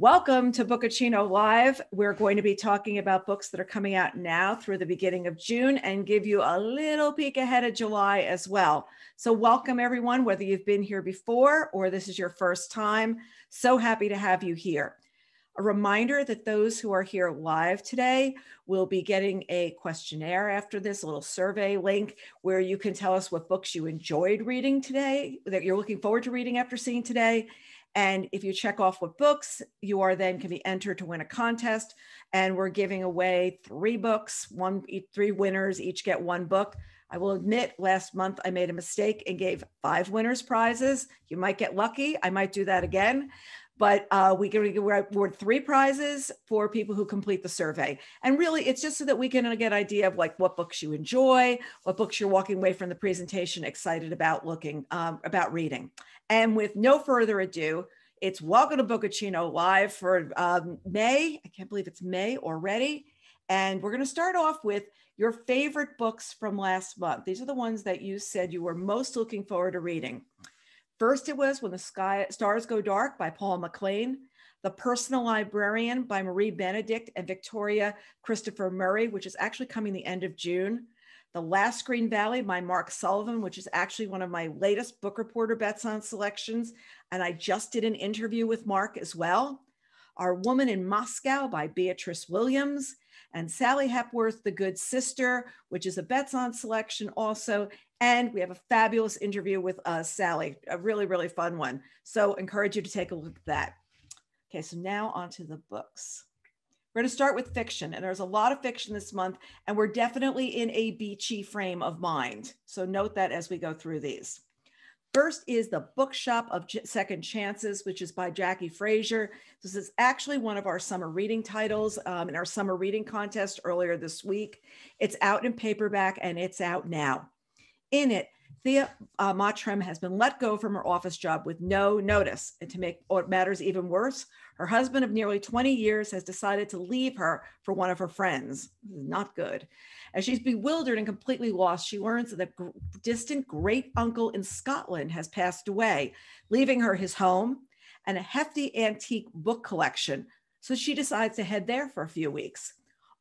Welcome to Bookaccino Live. We're going to be talking about books that are coming out now through the beginning of June and give you a little peek ahead of July as well. So welcome everyone, whether you've been here before or this is your first time. So happy to have you here. A reminder that those who are here live today will be getting a questionnaire after this, a little survey link where you can tell us what books you enjoyed reading today, that you're looking forward to reading after seeing today. And if you check off what books, you are then can be entered to win a contest. And we're giving away 3 books, 3 winners, each get 1 book. I will admit last month I made a mistake and gave 5 winners prizes. You might get lucky. I might do that again. But we can award 3 prizes for people who complete the survey. And really, it's just so that we can get an idea of like what books you enjoy, what books you're walking away from the presentation excited about about reading. And with no further ado, it's welcome to Bookaccino Live for May. I can't believe it's May already. And we're going to start off with your favorite books from last month. These are the ones that you said you were most looking forward to reading. First, it was When the Stars Go Dark by Paul McLean, The Personal Librarian by Marie Benedict and Victoria Christopher Murray, which is actually coming the end of June. The Last Green Valley by Mark Sullivan, which is actually one of my latest Bookreporter bets on selections. And I just did an interview with Mark as well. Our Woman in Moscow by Beatrice Williams, and Sally Hepworth's The Good Sister, which is a bets on selection also. And we have a fabulous interview with Sally, a really, really fun one. So encourage you to take a look at that. Okay, so now on to the books. We're going to start with fiction, and there's a lot of fiction this month, and we're definitely in a beachy frame of mind. So note that as we go through these. First is The Bookshop of Second Chances, which is by Jackie Frazier. This is actually one of our summer reading titles in our summer reading contest earlier this week. It's out in paperback, and it's out now. In it, Thea Mottram has been let go from her office job with no notice. And to make matters even worse, her husband of nearly 20 years has decided to leave her for one of her friends. Not good. As she's bewildered and completely lost, she learns that a distant great uncle in Scotland has passed away, leaving her his home and a hefty antique book collection. So she decides to head there for a few weeks.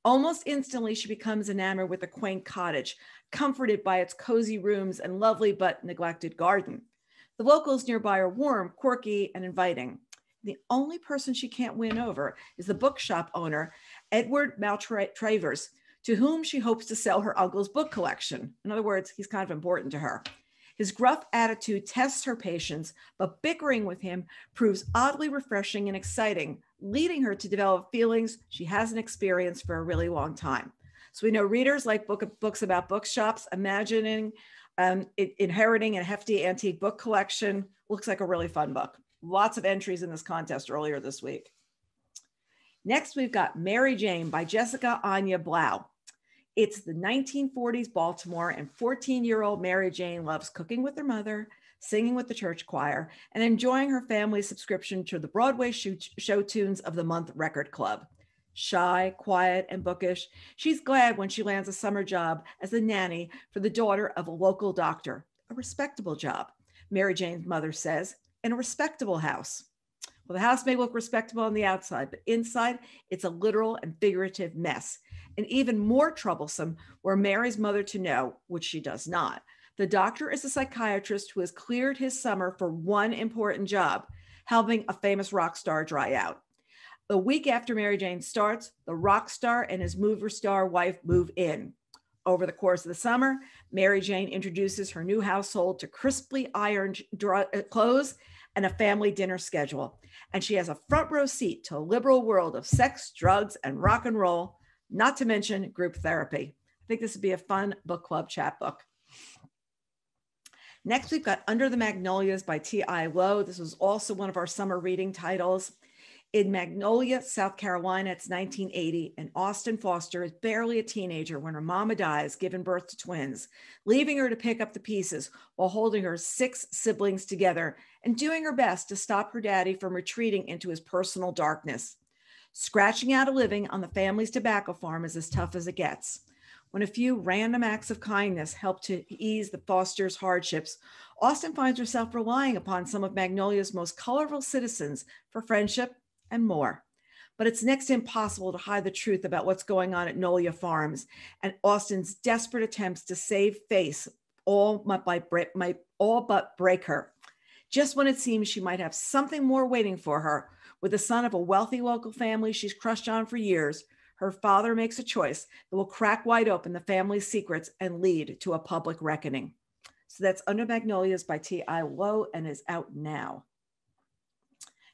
Almost instantly, she becomes enamored with the quaint cottage, comforted by its cozy rooms and lovely but neglected garden. The locals nearby are warm, quirky, and inviting. The only person she can't win over is the bookshop owner, Edward Maltravers, to whom she hopes to sell her uncle's book collection. In other words, he's kind of important to her. His gruff attitude tests her patience, but bickering with him proves oddly refreshing and exciting, leading her to develop feelings she hasn't experienced for a really long time. So we know readers like books about bookshops, imagining inheriting a hefty antique book collection. Looks like a really fun book. Lots of entries in this contest earlier this week. Next, we've got Mary Jane by Jessica Anya Blau. It's the 1940s Baltimore, and 14-year-old Mary Jane loves cooking with her mother, singing with the church choir, and enjoying her family's subscription to the Broadway show tunes of the month record club. Shy, quiet, and bookish, she's glad when she lands a summer job as the nanny for the daughter of a local doctor, a respectable job, Mary Jane's mother says, in a respectable house. Well, the house may look respectable on the outside, but inside it's a literal and figurative mess. And even more troublesome were Mary's mother to know, which she does not. The doctor is a psychiatrist who has cleared his summer for one important job, helping a famous rock star dry out. A week after Mary Jane starts, the rock star and his movie star wife move in. Over the course of the summer, Mary Jane introduces her new household to crisply ironed clothes and a family dinner schedule. And she has a front row seat to a liberal world of sex, drugs, and rock and roll, not to mention group therapy. I think this would be a fun book club chat book. Next, we've got Under the Magnolias by T.I. Lowe. This was also one of our summer reading titles. In Magnolia, South Carolina, it's 1980, and Austin Foster is barely a teenager when her mama dies, giving birth to twins, leaving her to pick up the pieces while holding her 6 siblings together and doing her best to stop her daddy from retreating into his personal darkness. Scratching out a living on the family's tobacco farm is as tough as it gets. When a few random acts of kindness help to ease the Foster's hardships, Austin finds herself relying upon some of Magnolia's most colorful citizens for friendship and more. But it's next to impossible to hide the truth about what's going on at Nolia Farms and Austin's desperate attempts to save face all but break her. Just when it seems she might have something more waiting for her, with the son of a wealthy local family she's crushed on for years, her father makes a choice that will crack wide open the family's secrets and lead to a public reckoning. So that's Under Magnolias by T.I. Lowe and is out now.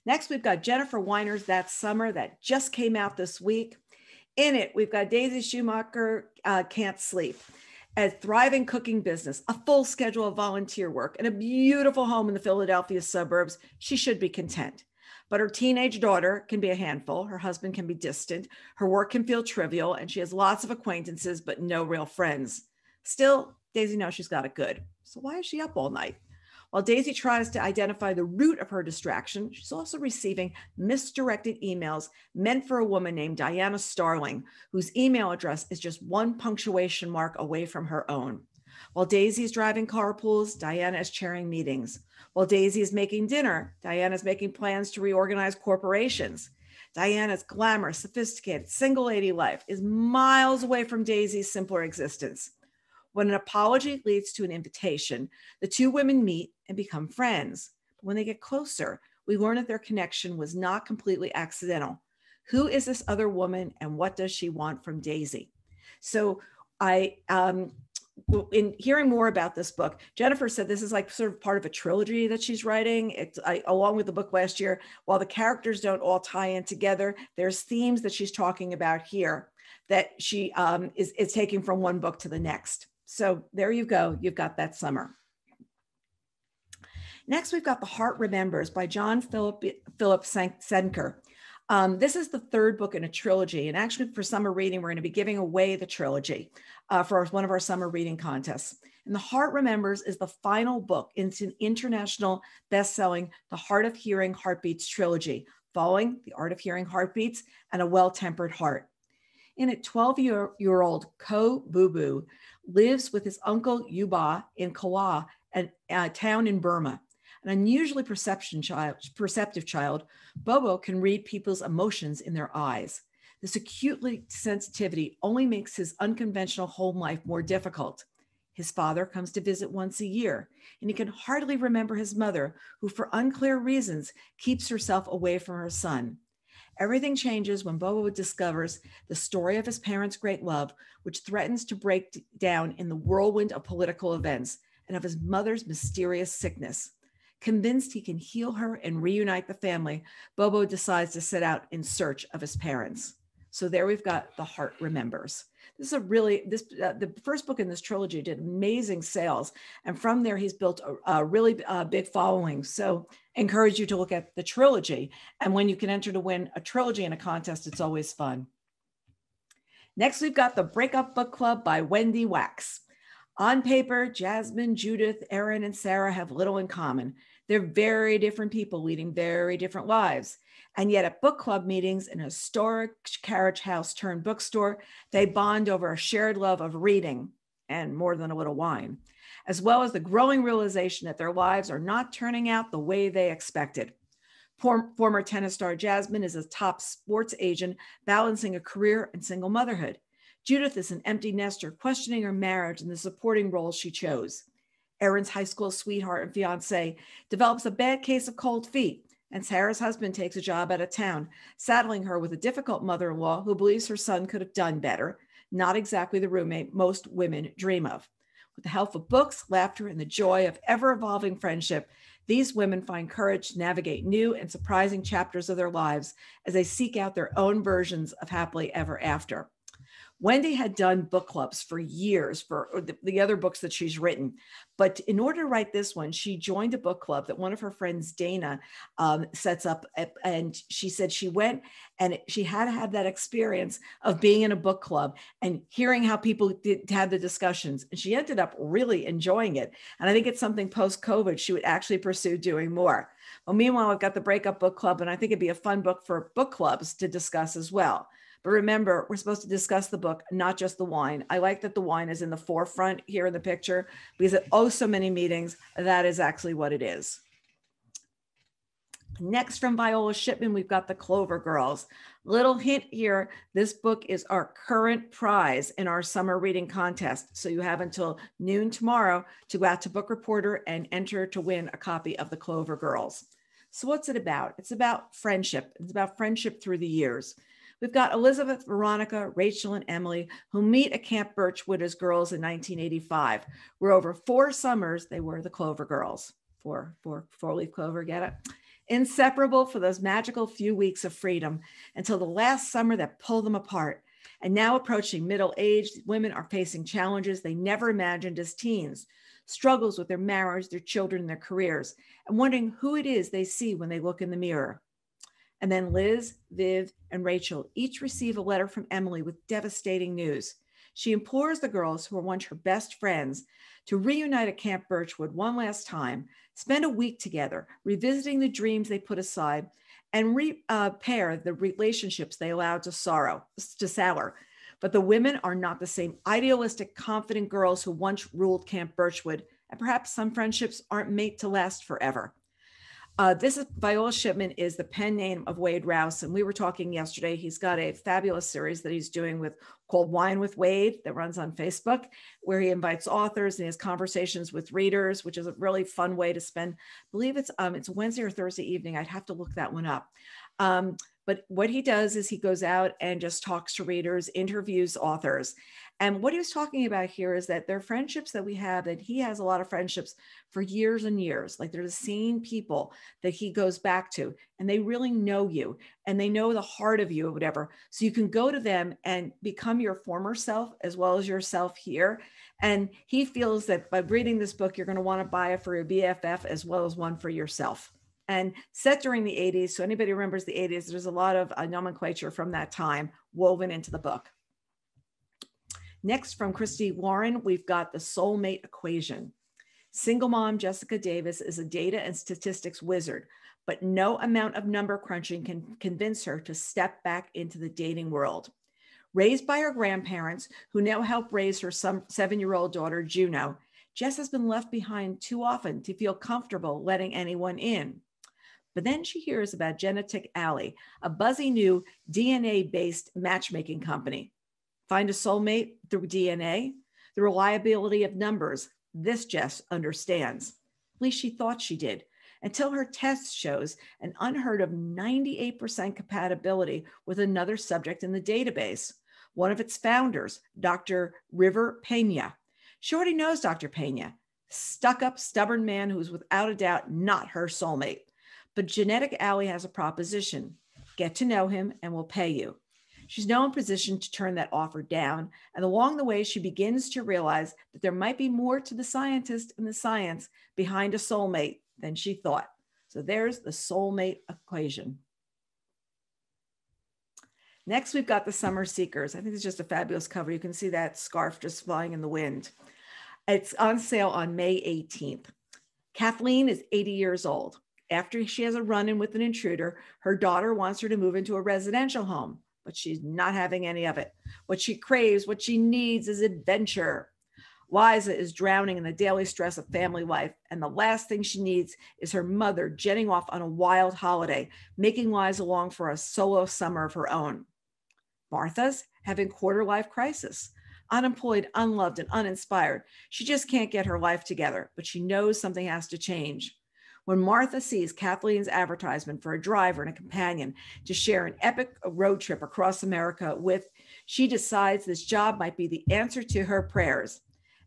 Next, we've got Jennifer Weiner's That Summer that just came out this week. In it, we've got Daisy Schumacher Can't Sleep, a thriving cooking business, a full schedule of volunteer work, and a beautiful home in the Philadelphia suburbs. She should be content. But her teenage daughter can be a handful. Her husband can be distant. Her work can feel trivial, and she has lots of acquaintances, but no real friends. Still, Daisy knows she's got it good. So why is she up all night? While Daisy tries to identify the root of her distraction, she's also receiving misdirected emails meant for a woman named Diana Starling, whose email address is just one punctuation mark away from her own. While Daisy is driving carpools, Diana is chairing meetings. While Daisy is making dinner, Diana is making plans to reorganize corporations. Diana's glamorous, sophisticated, single lady life is miles away from Daisy's simpler existence. When an apology leads to an invitation, the two women meet and become friends. But when they get closer, we learn that their connection was not completely accidental. Who is this other woman and what does she want from Daisy? So in hearing more about this book, Jennifer said this is like sort of part of a trilogy that she's writing. It's along with the book last year. While the characters don't all tie in together, there's themes that she's talking about here that she is taking from one book to the next. So there you go. You've got That Summer. Next, we've got The Heart Remembers by John Philip Senker. This is the third book in a trilogy. And actually for summer reading, we're going to be giving away the trilogy for one of our summer reading contests. And The Heart Remembers is the final book in an international best-selling The Heart of Hearing Heartbeats trilogy, following The Art of Hearing Heartbeats and A Well-Tempered Heart. In it, 12-year-old Ko Bubu lives with his uncle Yuba in Kawa, a town in Burma. An unusually perceptive child, Bobo can read people's emotions in their eyes. This acute sensitivity only makes his unconventional home life more difficult. His father comes to visit once a year, and he can hardly remember his mother, who for unclear reasons keeps herself away from her son. Everything changes when Bobo discovers the story of his parents' great love, which threatens to break down in the whirlwind of political events, and of his mother's mysterious sickness. Convinced he can heal her and reunite the family, Bobo decides to set out in search of his parents. So there we've got The Heart Remembers. This is the first book in this trilogy did amazing sales. And from there, he's built a really big following. So I encourage you to look at the trilogy. And when you can enter to win a trilogy in a contest, it's always fun. Next, we've got The Breakup Book Club by Wendy Wax. On paper, Jasmine, Judith, Erin, and Sarah have little in common. They're very different people leading very different lives. And yet at book club meetings in a historic carriage house turned bookstore, they bond over a shared love of reading and more than a little wine, as well as the growing realization that their lives are not turning out the way they expected. Former tennis star Jasmine is a top sports agent balancing a career and single motherhood. Judith is an empty nester questioning her marriage and the supporting roles she chose. Erin's high school sweetheart and fiance develops a bad case of cold feet, and Sarah's husband takes a job out of town, saddling her with a difficult mother-in-law who believes her son could have done better, not exactly the roommate most women dream of. With the help of books, laughter, and the joy of ever-evolving friendship, these women find courage to navigate new and surprising chapters of their lives as they seek out their own versions of happily ever after. Wendy had done book clubs for years for the other books that she's written. But in order to write this one, she joined a book club that one of her friends, Dana, sets up. And she said she went and she had to have that experience of being in a book club and hearing how people had the discussions. And she ended up really enjoying it. And I think it's something post-COVID she would actually pursue doing more. Well, meanwhile, I've got the Breakup Book Club, and I think it'd be a fun book for book clubs to discuss as well. But remember, we're supposed to discuss the book, not just the wine. I like that the wine is in the forefront here in the picture because at so many meetings, that is actually what it is. Next from Viola Shipman, we've got the Clover Girls. Little hint here, this book is our current prize in our summer reading contest. So you have until noon tomorrow to go out to Bookreporter and enter to win a copy of the Clover Girls. So what's it about? It's about friendship. It's about friendship through the years. We've got Elizabeth, Veronica, Rachel, and Emily, who meet at Camp Birchwood as girls in 1985, where over 4 summers, they were the Clover Girls. Four-leaf clover, get it? Inseparable for those magical few weeks of freedom until the last summer that pulled them apart. And now approaching middle age, women are facing challenges they never imagined as teens, struggles with their marriage, their children, and their careers, and wondering who it is they see when they look in the mirror. And then Liz, Viv, and Rachel each receive a letter from Emily with devastating news. She implores the girls, who are once her best friends, to reunite at Camp Birchwood one last time, spend a week together, revisiting the dreams they put aside, and repair the relationships they allowed to sour. But the women are not the same idealistic, confident girls who once ruled Camp Birchwood, and perhaps some friendships aren't made to last forever. This is Viola Shipman is the pen name of Wade Rouse. And we were talking yesterday, he's got a fabulous series that he's doing called Wine with Wade that runs on Facebook, where he invites authors and has conversations with readers, which is a really fun way to spend, I believe it's Wednesday or Thursday evening. I'd have to look that one up. But what he does is he goes out and just talks to readers, interviews authors. And what he was talking about here is that there are friendships that we have, that he has a lot of friendships for years and years. Like they're the same people that he goes back to, and they really know you and they know the heart of you or whatever. So you can go to them and become your former self as well as yourself here. And he feels that by reading this book, you're going to want to buy it for your BFF as well as one for yourself. And set during the 80s. So anybody remembers the 80s, there's a lot of nomenclature from that time woven into the book. Next, from Christy Warren, we've got the Soulmate Equation. Single mom Jessica Davis is a data and statistics wizard, but no amount of number crunching can convince her to step back into the dating world. Raised by her grandparents, who now help raise her 7-year-old daughter, Juno, Jess has been left behind too often to feel comfortable letting anyone in. But then she hears about Genetic Alley, a buzzy new DNA-based matchmaking company. Find a soulmate through DNA? The reliability of numbers. This Jess understands. At least she thought she did, until her test shows an unheard of 98% compatibility with another subject in the database, one of its founders, Dr. River Pena. She already knows Dr. Pena, stuck-up, stubborn man who's without a doubt not her soulmate. But Genetic Alley has a proposition. Get to know him and we'll pay you. She's now in position to turn that offer down. And along the way, she begins to realize that there might be more to the scientist and the science behind a soulmate than she thought. So there's the Soulmate Equation. Next, we've got the Summer Seekers. I think it's just a fabulous cover. You can see that scarf just flying in the wind. It's on sale on May 18th. Kathleen is 80 years old. After she has a run-in with an intruder, her daughter wants her to move into a residential home, but she's not having any of it. What she craves, what she needs is adventure. Liza is drowning in the daily stress of family life, and the last thing she needs is her mother jetting off on a wild holiday, making Liza long for a solo summer of her own. Martha's having quarter-life crisis. Unemployed, unloved, and uninspired. She just can't get her life together, but she knows something has to change. When Martha sees Kathleen's advertisement for a driver and a companion to share an epic road trip across America with, she decides this job might be the answer to her prayers.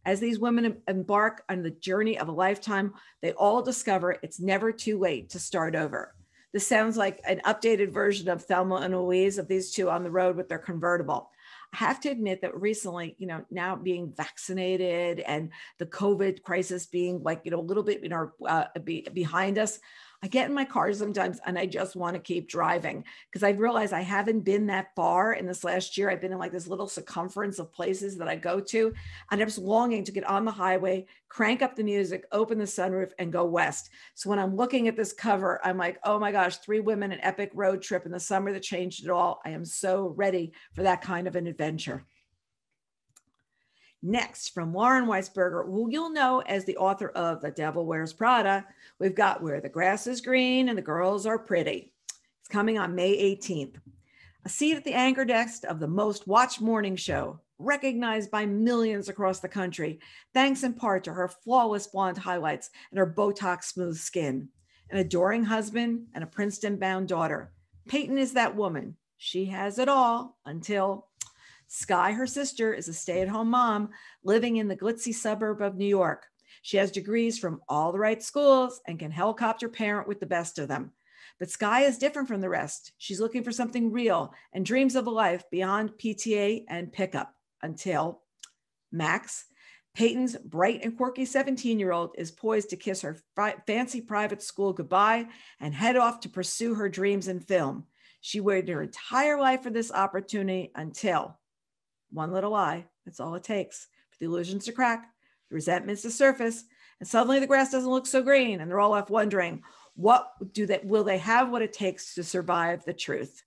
As these women embark on the journey of a lifetime, they all discover it's never too late to start over. This sounds like an updated version of Thelma and Louise, of these two on the road with their convertible. I have to admit that recently, now being vaccinated and the COVID crisis being like, a little bit, behind us, I get in my car sometimes and I just want to keep driving because I realize I haven't been that far in this last year. I've been in like this little circumference of places that I go to, and I'm just longing to get on the highway, crank up the music, open the sunroof, and go west. So when I'm looking at this cover, I'm like, oh my gosh, 3 women, an epic road trip in the summer that changed it all. I am so ready for that kind of an adventure. Next, from Lauren Weisberger, who you'll know as the author of The Devil Wears Prada, we've got Where the Grass is Green and the Girls Are Pretty. It's coming on May 18th. A seat at the anchor desk of the most watched morning show, recognized by millions across the country, thanks in part to her flawless blonde highlights and her Botox smooth skin. An adoring husband and a Princeton-bound daughter. Peyton is that woman. She has it all until Sky, her sister, is a stay-at-home mom living in the glitzy suburb of New York. She has degrees from all the right schools and can helicopter parent with the best of them. But Sky is different from the rest. She's looking for something real and dreams of a life beyond PTA and pickup until Max, Peyton's bright and quirky 17-year-old, is poised to kiss her fancy private school goodbye and head off to pursue her dreams in film. She waited her entire life for this opportunity until one little lie. That's all it takes for the illusions to crack, the resentments to surface, and suddenly the grass doesn't look so green, and they're all left wondering, will they have what it takes to survive the truth?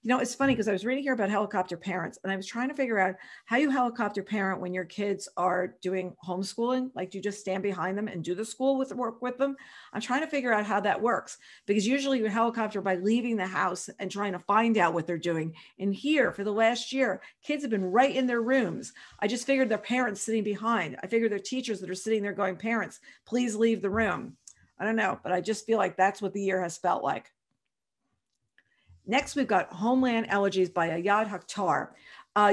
You know, it's funny because I was reading here about helicopter parents, and I was trying to figure out how you helicopter parent when your kids are doing homeschooling. Like, do you just stand behind them and do the school work with them? I'm trying to figure out how that works, because usually you helicopter by leaving the house and trying to find out what they're doing. And here, for the last year, kids have been right in their rooms. I just figured their parents sitting behind. I figured their teachers that are sitting there going, parents, please leave the room. I don't know, but I just feel like that's what the year has felt like. Next, we've got Homeland Elegies by Ayad Hakhtar.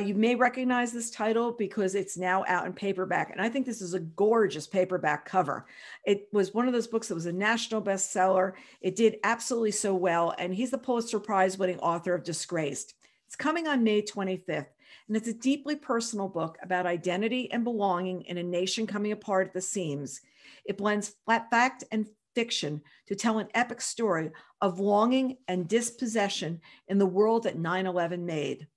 You may recognize this title because it's now out in paperback. And I think this is a gorgeous paperback cover. It was one of those books that was a national bestseller. It did absolutely so well. And he's the Pulitzer Prize winning author of Disgraced. It's coming on May 25th. And it's a deeply personal book about identity and belonging in a nation coming apart at the seams. It blends fact and fiction to tell an epic story of longing and dispossession in the world that 9/11 made.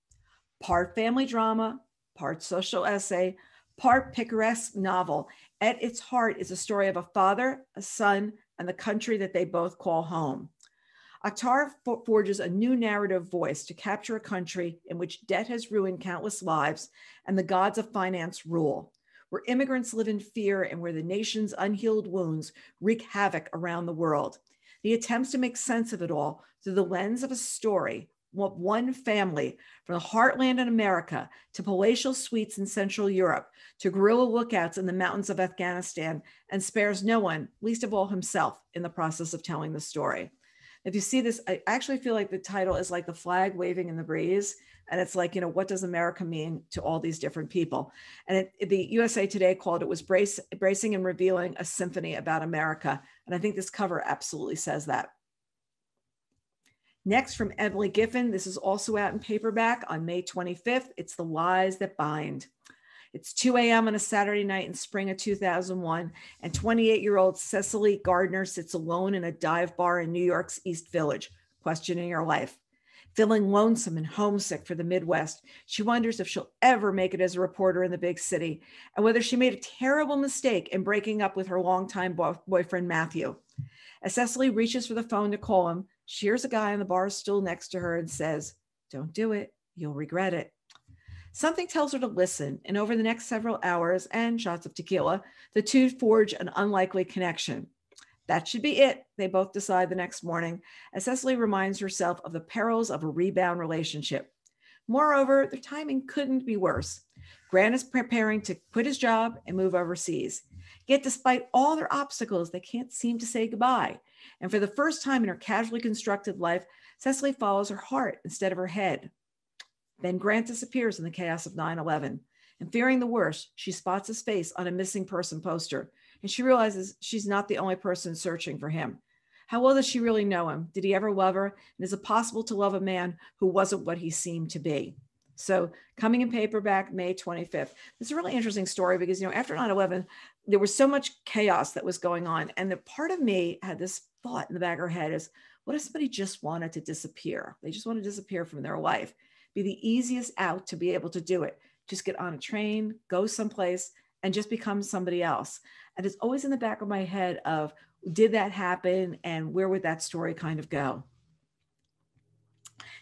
Part family drama, part social essay, part picaresque novel. At its heart is a story of a father, a son, and the country that they both call home. Akhtar forges a new narrative voice to capture a country in which debt has ruined countless lives and the gods of finance rule, where immigrants live in fear and where the nation's unhealed wounds wreak havoc around the world. He attempts to make sense of it all through the lens of a story, one family from the heartland in America to palatial suites in Central Europe to guerrilla lookouts in the mountains of Afghanistan, and spares no one, least of all himself, in the process of telling the story. If you see this, I actually feel like the title is like the flag waving in the breeze. And it's like, you know, what does America mean to all these different people? And the USA Today called it was bracing and revealing a symphony about America. And I think this cover absolutely says that. Next, from Emily Giffen, this is also out in paperback on May 25th. It's The Lies That Bind. It's 2 a.m. on a Saturday night in spring of 2001, and 28-year-old Cecily Gardner sits alone in a dive bar in New York's East Village, questioning her life. Feeling lonesome and homesick for the Midwest, she wonders if she'll ever make it as a reporter in the big city, and whether she made a terrible mistake in breaking up with her longtime boyfriend, Matthew. As Cecily reaches for the phone to call him, she hears a guy on the bar stool next to her and says, "Don't do it, you'll regret it." Something tells her to listen, and over the next several hours and shots of tequila, the two forge an unlikely connection. That should be it, they both decide the next morning, as Cecily reminds herself of the perils of a rebound relationship. Moreover, their timing couldn't be worse. Grant is preparing to quit his job and move overseas. Yet despite all their obstacles, they can't seem to say goodbye. And for the first time in her casually constructed life, Cecily follows her heart instead of her head. Then Grant disappears in the chaos of 9/11. And fearing the worst, she spots his face on a missing person poster. And she realizes she's not the only person searching for him. How well does she really know him? Did he ever love her? And is it possible to love a man who wasn't what he seemed to be? So coming in paperback, May 25th. It's a really interesting story because, you know, after 9/11, there was so much chaos that was going on. And the part of me had this thought in the back of her head is, what if somebody just wanted to disappear? They just want to disappear from their life. Be the easiest out to be able to do it. Just get on a train, go someplace, and just become somebody else. And it's always in the back of my head of, did that happen? And where would that story kind of go?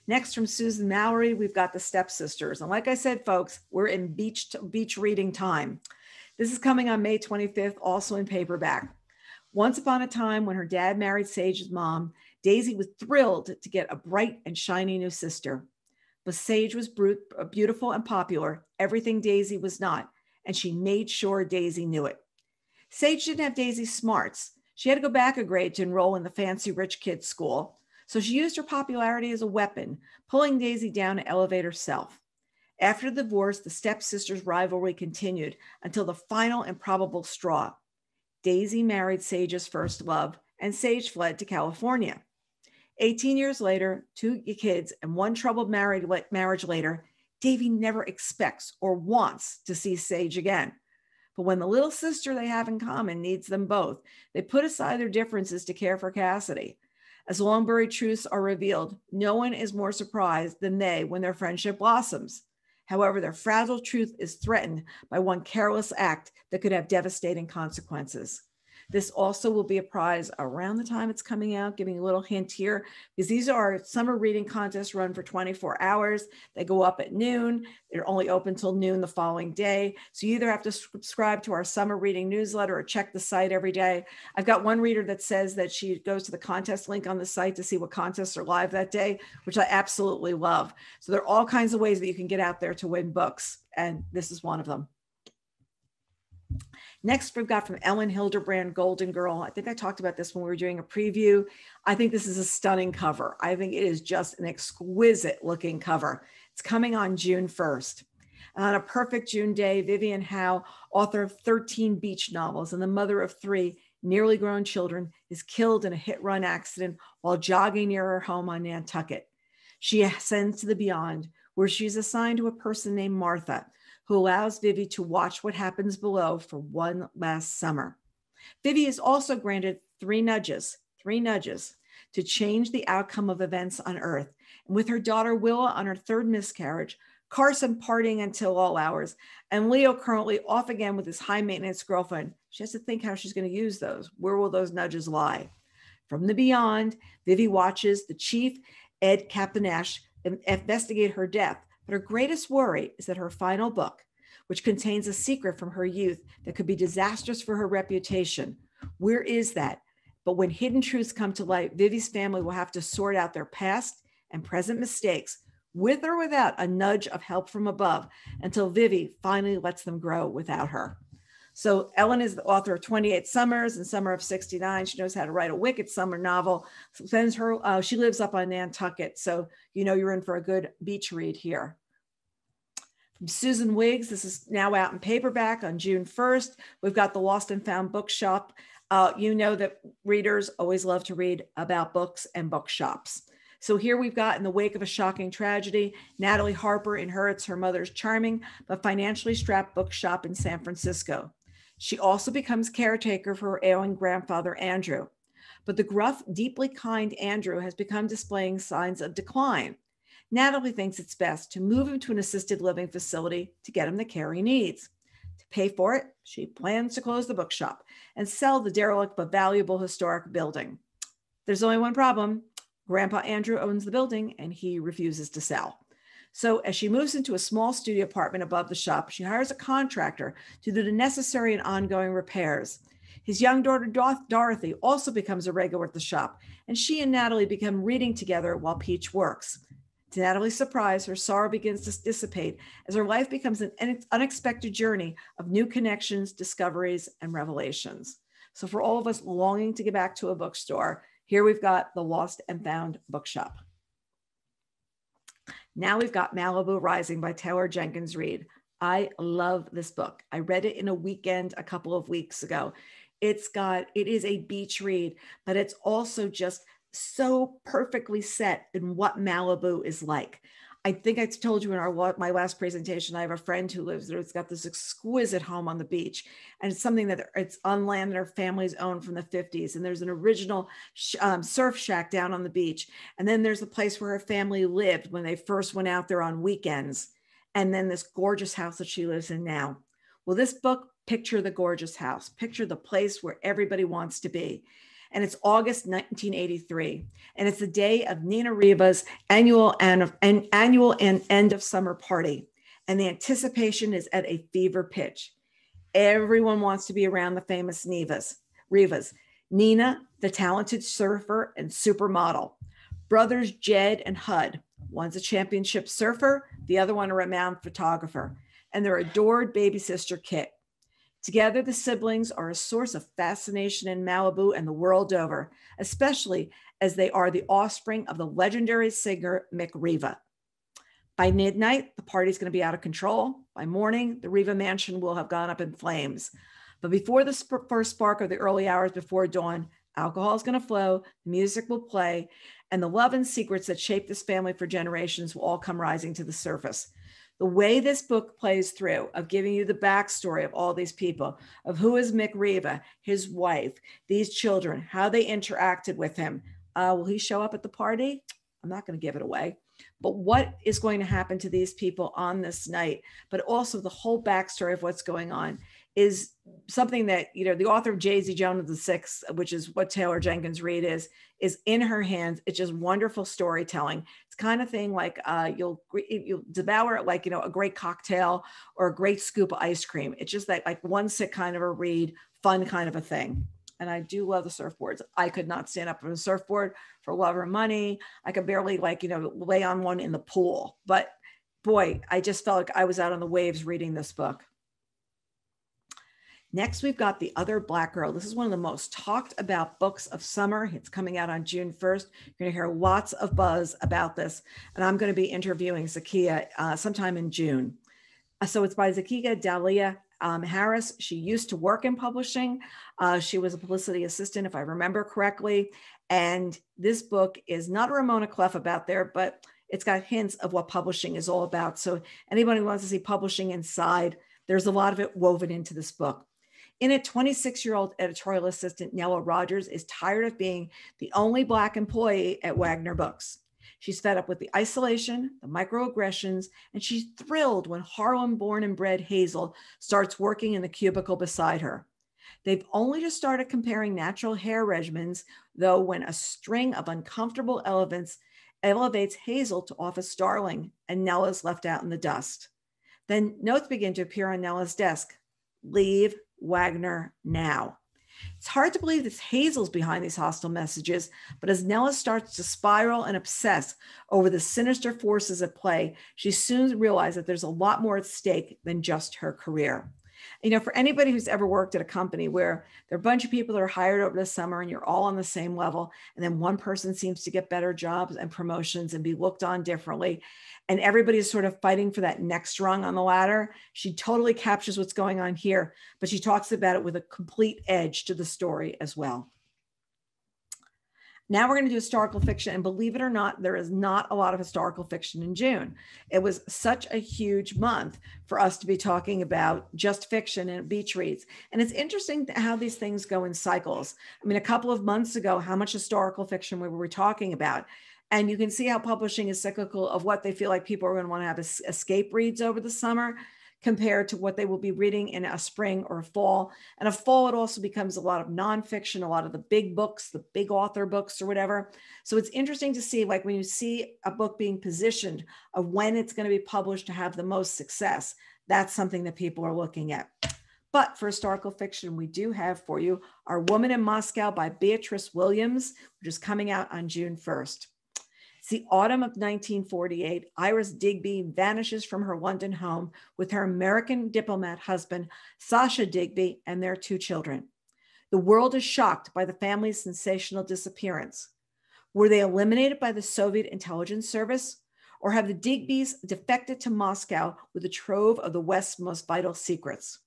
Next, from Susan Mallory, we've got the Stepsisters. And like I said, folks, we're in beach reading time. This is coming on May 25th, also in paperback. Once upon a time, when her dad married Sage's mom, Daisy was thrilled to get a bright and shiny new sister. But Sage was beautiful and popular, everything Daisy was not, and she made sure Daisy knew it. Sage didn't have Daisy's smarts. She had to go back a grade to enroll in the fancy rich kids' school, so she used her popularity as a weapon, pulling Daisy down to elevate herself. After the divorce, the stepsisters' rivalry continued until the final and probable straw. Daisy married Sage's first love, and Sage fled to California. 18 years later, 2 kids and 1 troubled marriage later, Davy never expects or wants to see Sage again. But when the little sister they have in common needs them both, they put aside their differences to care for Cassidy. As long-buried truths are revealed, no one is more surprised than they when their friendship blossoms. However, their fragile truth is threatened by one careless act that could have devastating consequences. This also will be a prize around the time it's coming out, giving a little hint here, because these are summer reading contests run for 24 hours. They go up at noon. They're only open till noon the following day. So you either have to subscribe to our summer reading newsletter or check the site every day. I've got one reader that says that she goes to the contest link on the site to see what contests are live that day, which I absolutely love. So there are all kinds of ways that you can get out there to win books, and this is one of them. Next, we've got from Ellen Hilderbrand, Golden Girl. I think I talked about this when we were doing a preview. I think this is a stunning cover. I think it is just an exquisite looking cover. It's coming on June 1st. And on a perfect June day, Vivian Howe, author of 13 beach novels and the mother of 3 nearly grown children, is killed in a hit-run accident while jogging near her home on Nantucket. She ascends to the beyond, where she's assigned to a person named Martha, who allows Vivi to watch what happens below for one last summer. Vivi is also granted 3 nudges to change the outcome of events on Earth. And with her daughter Willa on her 3rd miscarriage, Carson partying until all hours, and Leo currently off again with his high-maintenance girlfriend, she has to think how she's going to use those. Where will those nudges lie? From the beyond, Vivi watches the chief, Ed Capinash, investigate her death. But her greatest worry is that her final book, which contains a secret from her youth that could be disastrous for her reputation. Where is that? But when hidden truths come to light, Vivi's family will have to sort out their past and present mistakes, with or without a nudge of help from above, until Vivi finally lets them grow without her. So Ellen is the author of 28 Summers and Summer of 69. She knows how to write a wicked summer novel. She lives up on Nantucket. So you know you're in for a good beach read here. From Susan Wiggs, this is now out in paperback on June 1st. We've got the Lost and Found Bookshop. You know that readers always love to read about books and bookshops. So here we've got, in the wake of a shocking tragedy, Natalie Harper inherits her mother's charming but financially strapped bookshop in San Francisco. She also becomes caretaker for her ailing grandfather, Andrew. But the gruff, deeply kind Andrew has begun displaying signs of decline. Natalie thinks it's best to move him to an assisted living facility to get him the care he needs. To pay for it, she plans to close the bookshop and sell the derelict but valuable historic building. There's only one problem. Grandpa Andrew owns the building and he refuses to sell. So as she moves into a small studio apartment above the shop, she hires a contractor to do the necessary and ongoing repairs. His young daughter, Dorothy, also becomes a regular at the shop, and she and Natalie become reading together while Peach works. To Natalie's surprise, her sorrow begins to dissipate as her life becomes an unexpected journey of new connections, discoveries, and revelations. So for all of us longing to get back to a bookstore, here we've got the Lost and Found Bookshop. Now we've got Malibu Rising by Taylor Jenkins Reid. I love this book. I read it in a weekend a couple of weeks ago. It is a beach read, but it's also just so perfectly set in what Malibu is like. I think I told you in my last presentation, I have a friend who lives there. It's got this exquisite home on the beach, and it's something that it's on land that her family's owned from the 50s. And there's an original surf shack down on the beach. And then there's the place where her family lived when they first went out there on weekends. And then this gorgeous house that she lives in now. Well, this book, picture the gorgeous house, picture the place where everybody wants to be. and it's August 1983. And it's the day of Nina Riva's annual and end of summer party. And the anticipation is at a fever pitch. Everyone wants to be around the famous Rivas. Nina, the talented surfer and supermodel. Brothers Jed and Hud. One's a championship surfer, the other one a renowned photographer. And their adored baby sister, Kit. Together, the siblings are a source of fascination in Malibu and the world over, especially as they are the offspring of the legendary singer Mick Riva. By midnight, the party's going to be out of control. By morning, the Riva mansion will have gone up in flames. But before the first spark of the early hours before dawn, alcohol is going to flow, music will play, and the love and secrets that shaped this family for generations will all come rising to the surface. The way this book plays through of giving you the backstory of all these people, of who is Mick Riva, his wife, these children, how they interacted with him. Will he show up at the party? I'm not going to give it away. But what is going to happen to these people on this night, but also the whole backstory of what's going on is something that, the author of J.Z. Jones the Sixth, which is what Taylor Jenkins Reid is in her hands. It's just wonderful storytelling. It's kind of thing like you'll devour it like, a great cocktail or a great scoop of ice cream. It's just like one sit kind of a read, fun kind of a thing. And I do love the surfboards. I could not stand up on a surfboard for love or money. I could barely lay on one in the pool. But boy, I just felt like I was out on the waves reading this book. Next, we've got The Other Black Girl. This is one of the most talked about books of summer. It's coming out on June 1st. You're going to hear lots of buzz about this. And I'm going to be interviewing Zakiya sometime in June. So it's by Zakiya Dalia Harris. She used to work in publishing. She was a publicity assistant, if I remember correctly. And this book is not a Ramona Clough about there, but it's got hints of what publishing is all about. So anyone who wants to see publishing inside, there's a lot of it woven into this book. In it, 26-year-old editorial assistant Nella Rogers is tired of being the only Black employee at Wagner Books. She's fed up with the isolation, the microaggressions, and she's thrilled when Harlem-born and bred Hazel starts working in the cubicle beside her. They've only just started comparing natural hair regimens, though, when a string of uncomfortable elevates Hazel to office darling, and Nella's left out in the dust. Then notes begin to appear on Nella's desk. Leave Wagner now. It's hard to believe that Hazel's behind these hostile messages, but as Nella starts to spiral and obsess over the sinister forces at play, she soon realizes that there's a lot more at stake than just her career. For anybody who's ever worked at a company where there are a bunch of people that are hired over the summer and you're all on the same level, and then one person seems to get better jobs and promotions and be looked on differently, and everybody's sort of fighting for that next rung on the ladder, she totally captures what's going on here, but she talks about it with a complete edge to the story as well. Now we're going to do historical fiction, and believe it or not, there is not a lot of historical fiction in June. It was such a huge month for us to be talking about just fiction and beach reads. And it's interesting how these things go in cycles. I mean, a couple of months ago, how much historical fiction we were talking about. And you can see how publishing is cyclical of what they feel like people are going to want to have escape reads over the summer compared to what they will be reading in a spring or a fall. And a fall, it also becomes a lot of nonfiction, a lot of the big books, the big author books or whatever. So it's interesting to see, like when you see a book being positioned of when it's going to be published to have the most success, that's something that people are looking at. But for historical fiction, we do have for you Our Woman in Moscow by Beatrice Williams, which is coming out on June 1st. It's the autumn of 1948. Iris Digby vanishes from her London home with her American diplomat husband, Sasha Digby, and their 2 children. The world is shocked by the family's sensational disappearance. Were they eliminated by the Soviet intelligence service? Or have the Digbys defected to Moscow with a trove of the West's most vital secrets?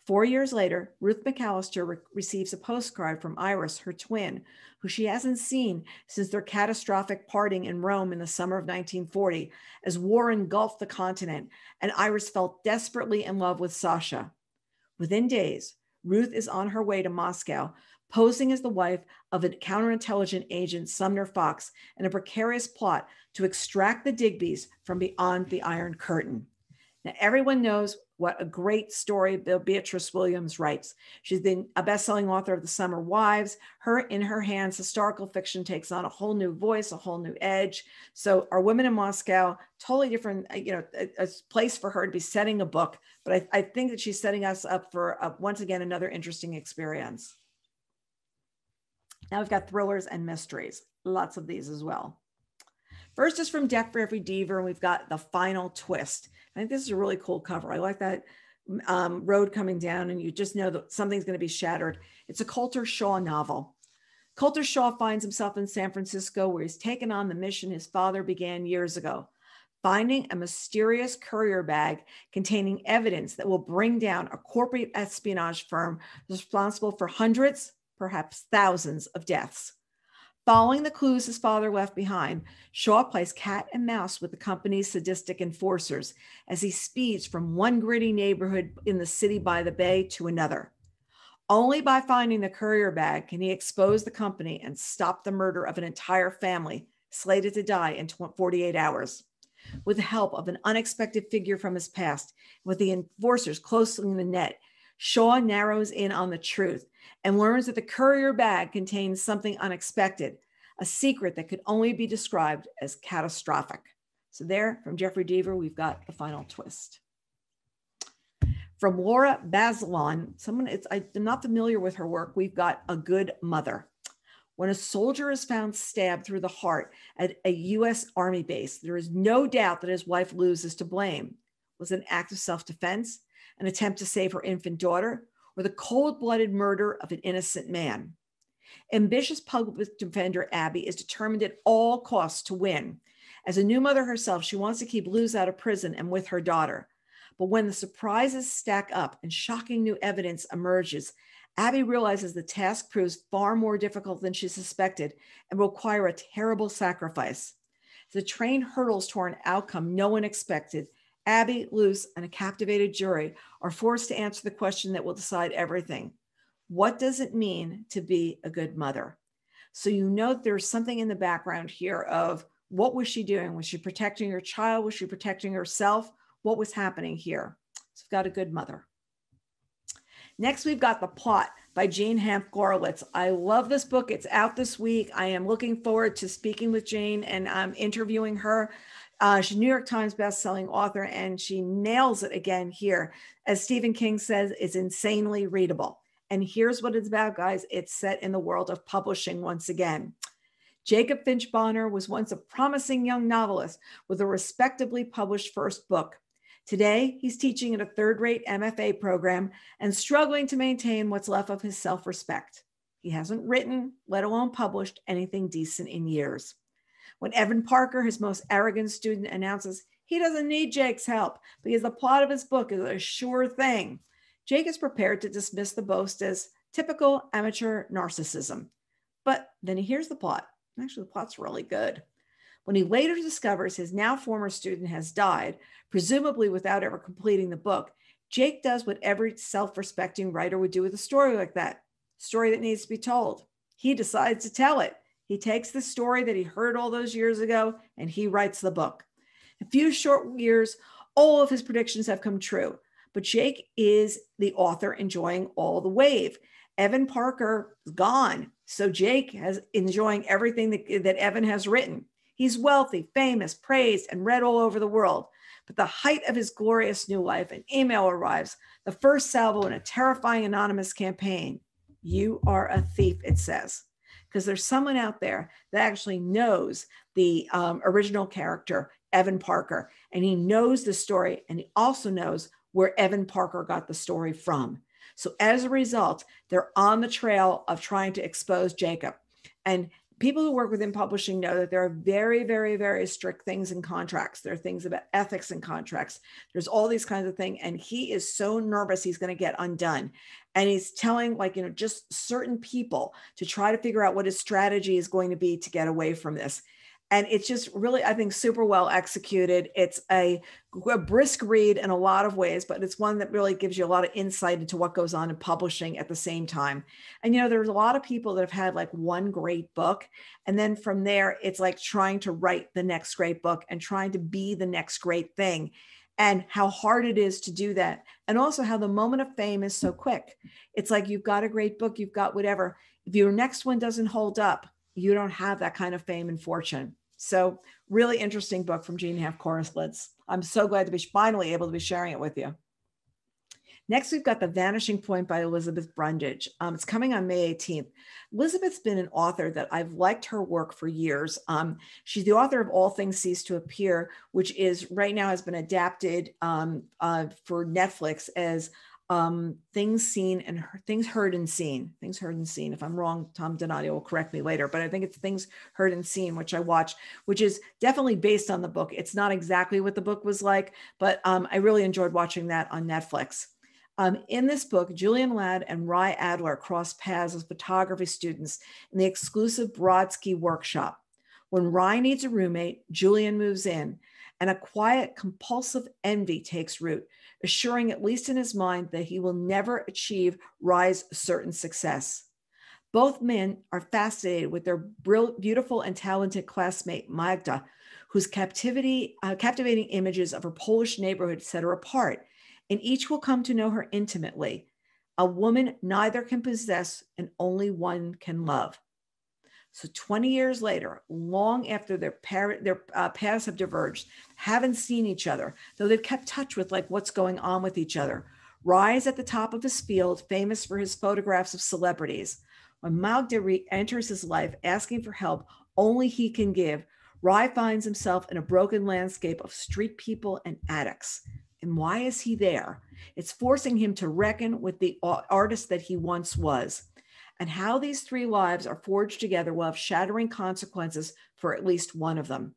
4 years later, Ruth McAllister receives a postcard from Iris, her twin, who she hasn't seen since their catastrophic parting in Rome in the summer of 1940, as war engulfed the continent, and Iris felt desperately in love with Sasha. Within days, Ruth is on her way to Moscow, posing as the wife of a counterintelligence agent, Sumner Fox, in a precarious plot to extract the Digbys from beyond the Iron Curtain. Now, everyone knows what a great story Beatrice Williams writes. She's been a best-selling author of The Summer Wives. In her hands, historical fiction takes on a whole new voice, a whole new edge. So Our Women in Moscow, totally different, a place for her to be setting a book. But I think that she's setting us up for, once again, another interesting experience. Now we've got thrillers and mysteries, lots of these as well. First is from Jeffrey Deaver, and we've got The Final Twist. I think this is a really cool cover. I like that road coming down, and you just know that something's going to be shattered. It's a Colter Shaw novel. Colter Shaw finds himself in San Francisco, where he's taken on the mission his father began years ago, finding a mysterious courier bag containing evidence that will bring down a corporate espionage firm responsible for hundreds, perhaps thousands of deaths. Following the clues his father left behind, Shaw plays cat and mouse with the company's sadistic enforcers as he speeds from one gritty neighborhood in the city by the bay to another. Only by finding the courier bag can he expose the company and stop the murder of an entire family slated to die in 48 hours. With the help of an unexpected figure from his past, with the enforcers closely in the net, Shaw narrows in on the truth and learns that the courier bag contains something unexpected, a secret that could only be described as catastrophic. So there, from Jeffrey Deaver, we've got The Final Twist. From Laura Bazelon, I'm not familiar with her work, we've got A Good Mother. When a soldier is found stabbed through the heart at a U.S. Army base, there is no doubt that his wife Luz is to blame. Was it an act of self-defense, an attempt to save her infant daughter, or the cold-blooded murder of an innocent man? Ambitious public defender Abby is determined at all costs to win. As a new mother herself, she wants to keep Luz out of prison and with her daughter. But when the surprises stack up and shocking new evidence emerges, Abby realizes the task proves far more difficult than she suspected and will require a terrible sacrifice. As the train hurtles toward an outcome no one expected, Abby, Luz, and a captivated jury are forced to answer the question that will decide everything. What does it mean to be a good mother? So you know there's something in the background here of what was she doing? Was she protecting her child? Was she protecting herself? What was happening here? So we've got A Good Mother. Next, we've got The Plot by Jane Hamp Gorlitz. I love this book. It's out this week. I am looking forward to speaking with Jane and interviewing her. She's a New York Times bestselling author, and she nails it again here. As Stephen King says, it's insanely readable. And here's what it's about, guys. It's set in the world of publishing once again. Jacob Finch Bonner was once a promising young novelist with a respectably published first book. Today, he's teaching at a third-rate MFA program and struggling to maintain what's left of his self-respect. He hasn't written, let alone published, anything decent in years. When Evan Parker, his most arrogant student, announces he doesn't need Jake's help because the plot of his book is a sure thing, Jake is prepared to dismiss the boast as typical amateur narcissism. But then he hears the plot. Actually, the plot's really good. When he later discovers his now former student has died, presumably without ever completing the book, Jake does what every self-respecting writer would do with a story like that, a story that needs to be told. He decides to tell it. He takes the story that he heard all those years ago, and he writes the book. In a few short years, all of his predictions have come true, but Jake is the author enjoying all the wave. Evan Parker is gone, so Jake is enjoying everything that Evan has written. He's wealthy, famous, praised, and read all over the world. But the height of his glorious new life, an email arrives, the first salvo in a terrifying anonymous campaign. You are a thief, it says. Because there's someone out there that actually knows the original character, Evan Parker, and he knows the story, and he also knows where Evan Parker got the story from. So as a result, they're on the trail of trying to expose Jacob. And people who work within publishing know that there are very, very, very strict things in contracts. There are things about ethics in contracts. There's all these kinds of things. And he is so nervous he's going to get undone. And he's telling just certain people to try to figure out what his strategy is going to be to get away from this. And it's just really, I think, super well executed. It's a brisk read in a lot of ways, but it's one that really gives you a lot of insight into what goes on in publishing at the same time. And, there's a lot of people that have had like one great book. And then from there, it's like trying to write the next great book and trying to be the next great thing. and how hard it is to do that. And also how the moment of fame is so quick. It's like, you've got a great book, you've got whatever. If your next one doesn't hold up, you don't have that kind of fame and fortune. So really interesting book from Jean Half Corslitz. I'm so glad to be finally able to be sharing it with you. Next, we've got The Vanishing Point by Elizabeth Brundage. It's coming on May 18th. Elizabeth's been an author that I've liked her work for years. She's the author of All Things Cease to Appear, which is right now has been adapted for Netflix as Things Seen and Things Heard and Seen. Things Heard and Seen. If I'm wrong, Tom Donadio will correct me later, but I think it's Things Heard and Seen, which I watched, which is definitely based on the book. It's not exactly what the book was like, but I really enjoyed watching that on Netflix. In this book, Julian Ladd and Rye Adler cross paths as photography students in the exclusive Brodsky workshop. When Rye needs a roommate, Julian moves in, and a quiet, compulsive envy takes root, assuring, at least in his mind, that he will never achieve Rye's certain success. Both men are fascinated with their beautiful and talented classmate, Magda, whose captivating images of her Polish neighborhood set her apart, and each will come to know her intimately. A woman neither can possess and only one can love. So 20 years later, long after their paths have diverged, haven't seen each other, though they've kept touch with like what's going on with each other. Rye is at the top of his field, famous for his photographs of celebrities. When Magda enters his life asking for help only he can give, Rye finds himself in a broken landscape of street people and addicts. And why is he there? It's forcing him to reckon with the artist that he once was. And how these three lives are forged together will have shattering consequences for at least one of them.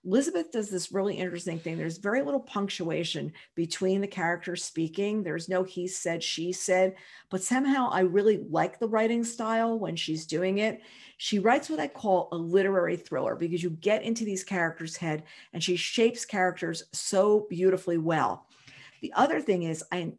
Elizabeth does this really interesting thing. There's very little punctuation between the characters speaking. There's no he said, she said, but somehow I really like the writing style when she's doing it. She writes what I call a literary thriller because you get into these characters' head and she shapes characters so beautifully well. The other thing is, I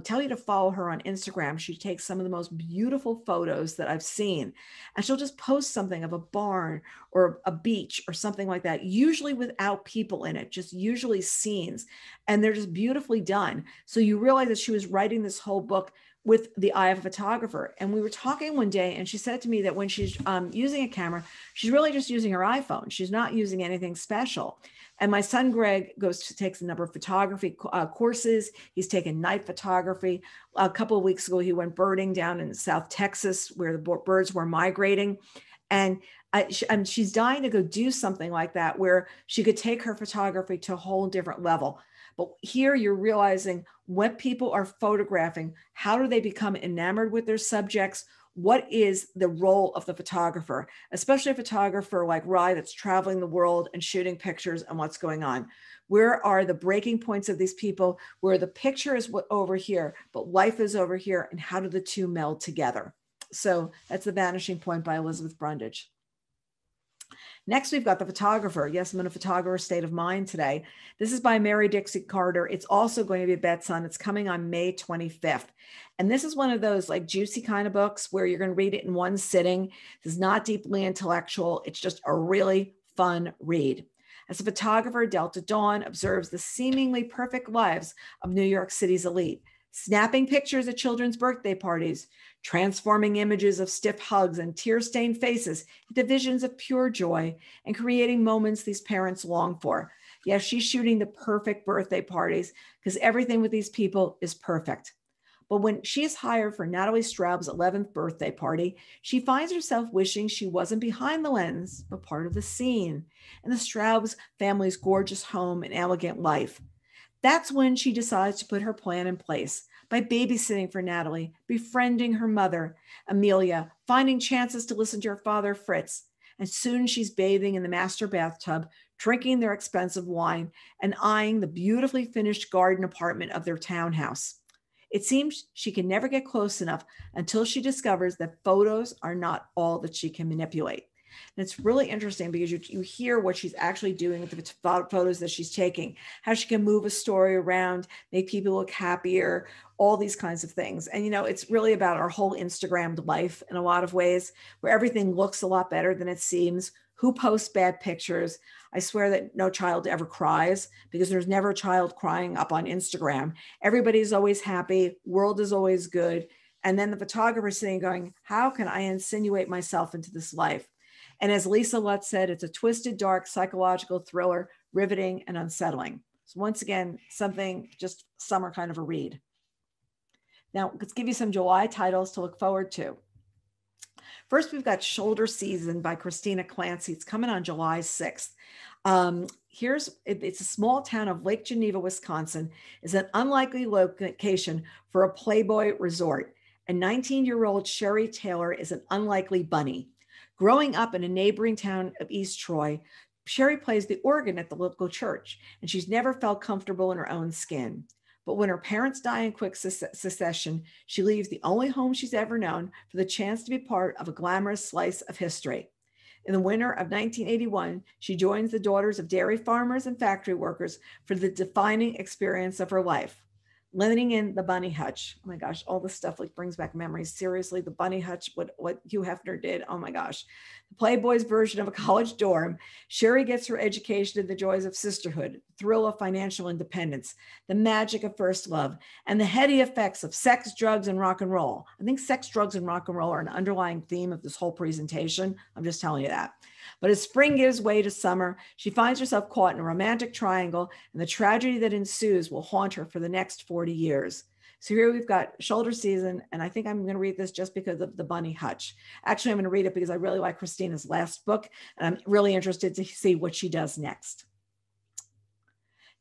tell you to follow her on Instagram. She takes some of the most beautiful photos that I've seen, and she'll just post something of a barn or a beach or something like that, usually without people in it, just usually scenes, and they're just beautifully done. So you realize that she was writing this whole book with the eye of a photographer. And we were talking one day, and she said to me that when she's using a camera, she's really just using her iPhone. She's not using anything special. And my son, Greg, takes a number of photography courses. He's taken night photography. A couple of weeks ago, he went birding down in South Texas where the birds were migrating. And she's dying to go do something like that where she could take her photography to a whole different level. But here you're realizing what people are photographing, how do they become enamored with their subjects? What is the role of the photographer, especially a photographer like Rye that's traveling the world and shooting pictures and what's going on? Where are the breaking points of these people where the picture is over here, but life is over here, and how do the two meld together? So that's The Vanishing Point by Elizabeth Brundage. Next, we've got The Photographer. Yes, I'm in a photographer state of mind today. This is by Mary Dixie Carter. It's also going to be a Betson. It's coming on May 25th. And this is one of those like juicy kind of books where you're going to read it in one sitting. It's not deeply intellectual. It's just a really fun read. As a photographer, Delta Dawn observes the seemingly perfect lives of New York City's elite, snapping pictures at children's birthday parties, transforming images of stiff hugs and tear-stained faces into visions of pure joy, and creating moments these parents long for. Yes, she's shooting the perfect birthday parties because everything with these people is perfect. But when she is hired for Natalie Straub's 11th birthday party, she finds herself wishing she wasn't behind the lens, but part of the scene, and the Straub's family's gorgeous home and elegant life. That's when she decides to put her plan in place by babysitting for Natalie, befriending her mother, Amelia, finding chances to listen to her father, Fritz. And soon she's bathing in the master bathtub, drinking their expensive wine, and eyeing the beautifully finished garden apartment of their townhouse. It seems she can never get close enough until she discovers that photos are not all that she can manipulate. And it's really interesting because you hear what she's actually doing with the photos that she's taking, how she can move a story around, make people look happier, all these kinds of things. And, you know, it's really about our whole Instagrammed life in a lot of ways where everything looks a lot better than it seems. Who posts bad pictures? I swear that no child ever cries, because there's never a child crying up on Instagram. Everybody's always happy. World is always good. And then the photographer sitting going, how can I insinuate myself into this life? And as Lisa Lutz said, it's a twisted, dark, psychological thriller, riveting and unsettling. So once again, something just summer kind of a read. Now, let's give you some July titles to look forward to. First, we've got Shoulder Season by Christina Clancy. It's coming on July 6th. It's a small town of Lake Geneva, Wisconsin. It's an unlikely location for a Playboy resort. And 19-year-old Sherry Taylor is an unlikely bunny. Growing up in a neighboring town of East Troy, Sherry plays the organ at the local church, and she's never felt comfortable in her own skin. But when her parents die in quick succession, she leaves the only home she's ever known for the chance to be part of a glamorous slice of history. In the winter of 1981, she joins the Daughters of Dairy Farmers and Factory Workers for the defining experience of her life. Living in the bunny hutch. Oh my gosh, all this stuff like brings back memories. Seriously, the bunny hutch, what Hugh Hefner did. Oh my gosh. The Playboy's version of a college dorm. Sherry gets her education in the joys of sisterhood, thrill of financial independence, the magic of first love, and the heady effects of sex, drugs, and rock and roll. I think sex, drugs, and rock and roll are an underlying theme of this whole presentation. I'm just telling you that. But as spring gives way to summer, she finds herself caught in a romantic triangle, and the tragedy that ensues will haunt her for the next 40 years. So here we've got Shoulder Season, and I think I'm going to read this just because of the bunny hutch. Actually, I'm going to read it because I really like Christina's last book, and I'm really interested to see what she does next.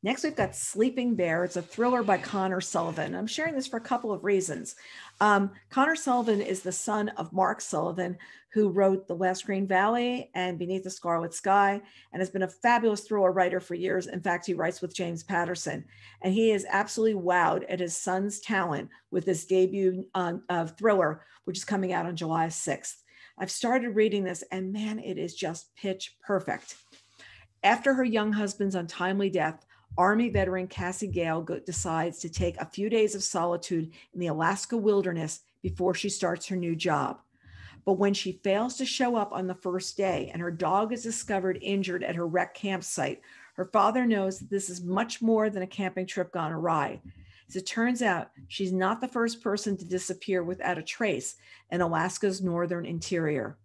Next, we've got Sleeping Bear. It's a thriller by Connor Sullivan. I'm sharing this for a couple of reasons. Connor Sullivan is the son of Mark Sullivan, who wrote The Last Green Valley and Beneath the Scarlet Sky, and has been a fabulous thriller writer for years. In fact, he writes with James Patterson, and he is absolutely wowed at his son's talent with this debut thriller, which is coming out on July 6th. I've started reading this, and man, it is just pitch perfect. After her young husband's untimely death, Army veteran Cassie Gale decides to take a few days of solitude in the Alaska wilderness before she starts her new job. But when she fails to show up on the first day and her dog is discovered injured at her wreck campsite, her father knows that this is much more than a camping trip gone awry. As it turns out, she's not the first person to disappear without a trace in Alaska's northern interior.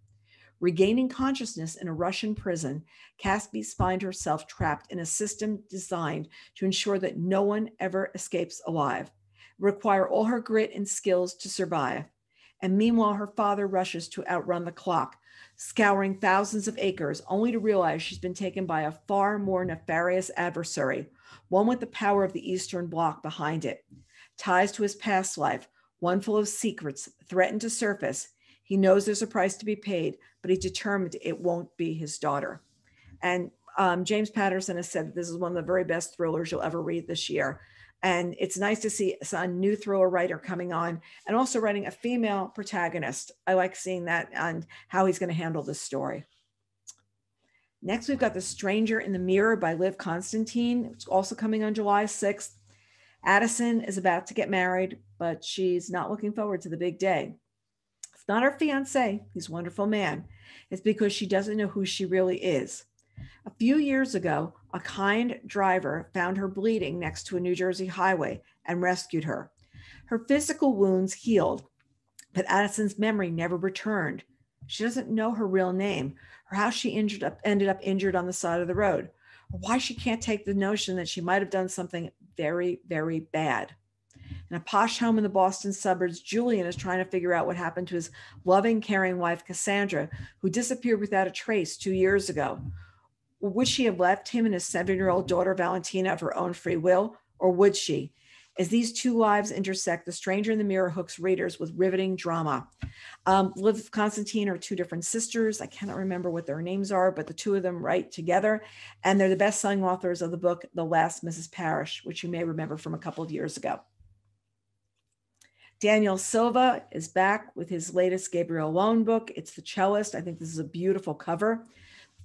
Regaining consciousness in a Russian prison, Cassie finds herself trapped in a system designed to ensure that no one ever escapes alive, require all her grit and skills to survive. And meanwhile, her father rushes to outrun the clock, scouring thousands of acres, only to realize she's been taken by a far more nefarious adversary, one with the power of the Eastern Bloc behind it. Ties to his past life, one full of secrets, threaten to surface. He knows there's a price to be paid, but he's determined it won't be his daughter. And James Patterson has said that this is one of the very best thrillers you'll ever read this year. And it's nice to see a new thriller writer coming on and also writing a female protagonist. I like seeing that and how he's going to handle this story. Next, we've got The Stranger in the Mirror by Liv Constantine. It's also coming on July 6th. Addison is about to get married, but she's not looking forward to the big day. It's not her fiance, he's a wonderful man. It's because she doesn't know who she really is. A few years ago, a kind driver found her bleeding next to a New Jersey highway and rescued her. Her physical wounds healed, but Addison's memory never returned. She doesn't know her real name or how she ended up injured on the side of the road, or why she can't take the notion that she might have done something very, very bad. In a posh home in the Boston suburbs, Julian is trying to figure out what happened to his loving, caring wife, Cassandra, who disappeared without a trace 2 years ago. Would she have left him and his 7-year-old daughter, Valentina, of her own free will, or would she? As these two lives intersect, The Stranger in the Mirror hooks readers with riveting drama. Liv Constantine are two different sisters. I cannot remember what their names are, but the two of them write together, and they're the best-selling authors of the book, The Last Mrs. Parrish, which you may remember from a couple of years ago. Daniel Silva is back with his latest Gabriel Lone book. It's The Cellist. I think this is a beautiful cover.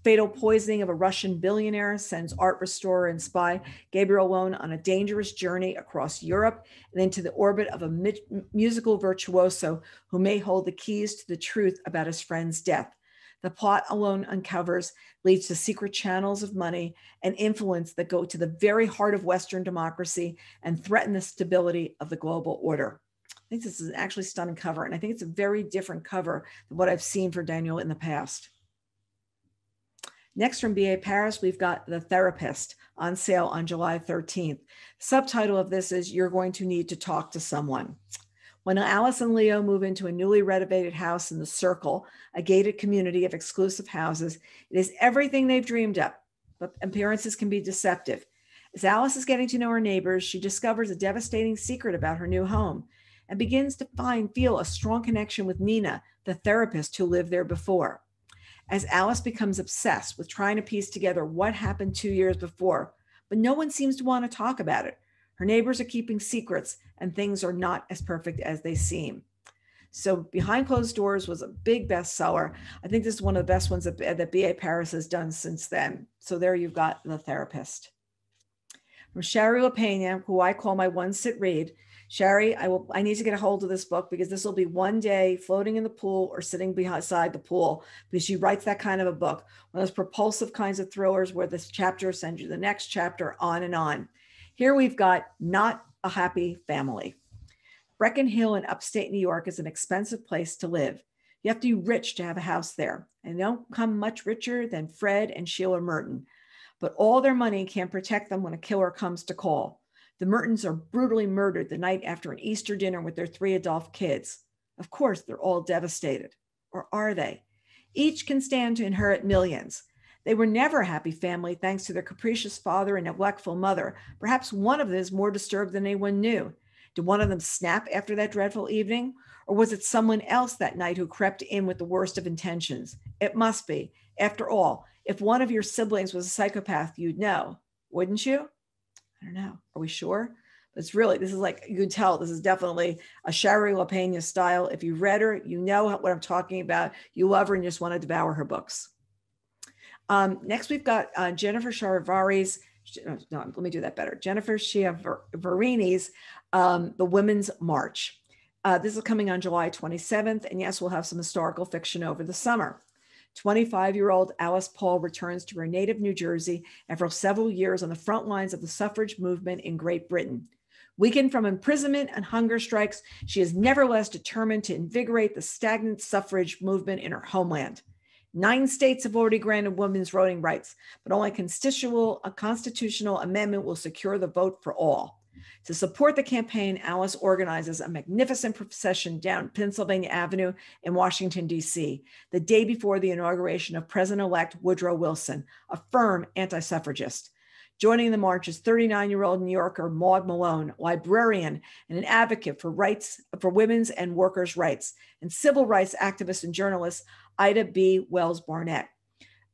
Fatal poisoning of a Russian billionaire sends art restorer and spy Gabriel Lone on a dangerous journey across Europe and into the orbit of a musical virtuoso who may hold the keys to the truth about his friend's death. The plot alone uncovers leads to secret channels of money and influence that go to the very heart of Western democracy and threaten the stability of the global order. I think this is an actually stunning cover, and I think it's a very different cover than what I've seen for Daniel in the past. Next from BA Paris, we've got The Therapist on sale on July 13th. Subtitle of this is You're Going to Need to Talk to Someone. When Alice and Leo move into a newly renovated house in the Circle, a gated community of exclusive houses, it is everything they've dreamed up, but appearances can be deceptive. As Alice is getting to know her neighbors, she discovers a devastating secret about her new home and begins to feel a strong connection with Nina, the therapist who lived there before. As Alice becomes obsessed with trying to piece together what happened 2 years before, but no one seems to want to talk about it. Her neighbors are keeping secrets and things are not as perfect as they seem. So Behind Closed Doors was a big bestseller. I think this is one of the best ones that BA Paris has done since then. So there you've got The Therapist. From Sherry LaPena, who I call my one-sit read. Sherry, I need to get a hold of this book because this will be one day floating in the pool or sitting beside the pool, because she writes that kind of a book, one of those propulsive kinds of thrillers where this chapter sends you the next chapter on and on. Here we've got Not a Happy Family. Brecon Hill in upstate New York is an expensive place to live. You have to be rich to have a house there, and they don't come much richer than Fred and Sheila Merton. But all their money can't protect them when a killer comes to call. The Mertons are brutally murdered the night after an Easter dinner with their 3 adult kids. Of course, they're all devastated. Or are they? Each can stand to inherit millions. They were never a happy family thanks to their capricious father and neglectful mother. Perhaps one of them is more disturbed than anyone knew. Did one of them snap after that dreadful evening? Or was it someone else that night who crept in with the worst of intentions? It must be. After all, if one of your siblings was a psychopath, you'd know, wouldn't you? I don't know. Are we sure? But it's really, this is like, you can tell this is definitely a Sherry LaPena style. If you've read her, you know what I'm talking about. You love her and you just want to devour her books. Next, we've got Jennifer Chiavari's, no, let me do that better. Jennifer Chiavarini's The Women's March. This is coming on July 27th. And yes, we'll have some historical fiction over the summer. 25-year-old Alice Paul returns to her native New Jersey after several years on the front lines of the suffrage movement in Great Britain. Weakened from imprisonment and hunger strikes, she is nevertheless determined to invigorate the stagnant suffrage movement in her homeland. 9 states have already granted women's voting rights, but only a constitutional amendment will secure the vote for all. To support the campaign, Alice organizes a magnificent procession down Pennsylvania Avenue in Washington, D.C., the day before the inauguration of President-elect Woodrow Wilson, a firm anti-suffragist. Joining the march is 39-year-old New Yorker Maud Malone, librarian and an advocate for rights, for women's and workers' rights, and civil rights activist and journalist Ida B. Wells Barnett.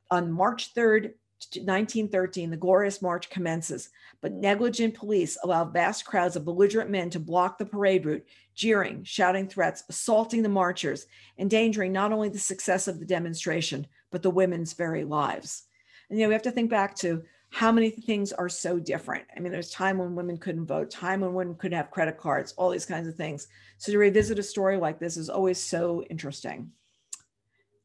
On March 3rd, 1913, the glorious march commences, but negligent police allow vast crowds of belligerent men to block the parade route, jeering, shouting threats, assaulting the marchers, endangering not only the success of the demonstration, but the women's very lives. And we have to think back to how many things are so different. I mean, there's time when women couldn't vote, time when women couldn't have credit cards, all these kinds of things. So to revisit a story like this is always so interesting.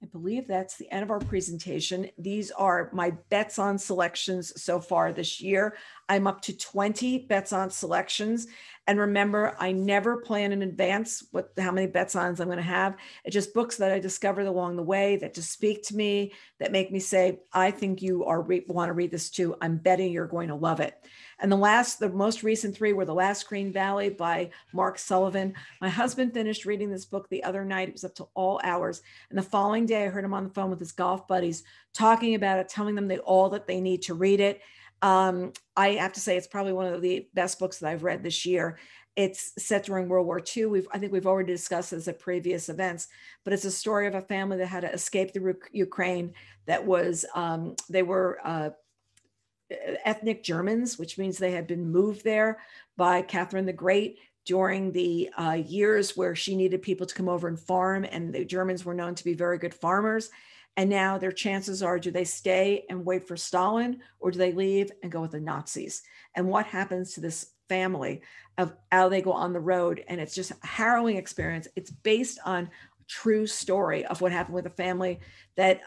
I believe that's the end of our presentation. These are my bets on selections so far this year. I'm up to 20 bets on selections. And remember, I never plan in advance how many bets ons I'm going to have. It's just books that I discovered along the way that just speak to me, that make me say, I think you want to read this too. I'm betting you're going to love it. And the most recent 3 were The Last Green Valley by Mark Sullivan. My husband finished reading this book the other night. It was up to all hours. And the following day, I heard him on the phone with his golf buddies talking about it, telling them that they need to read it. I have to say, it's probably one of the best books that I've read this year. It's set during World War II. I think we've already discussed this at previous events, but it's a story of a family that had to escape the Ukraine. That was, they were ethnic Germans, which means they had been moved there by Catherine the Great during the years where she needed people to come over and farm, and the Germans were known to be very good farmers. And now their chances are, do they stay and wait for Stalin, or do they leave and go with the Nazis? And what happens to this family of how they go on the road? And it's just a harrowing experience. It's based on true story of what happened with a family that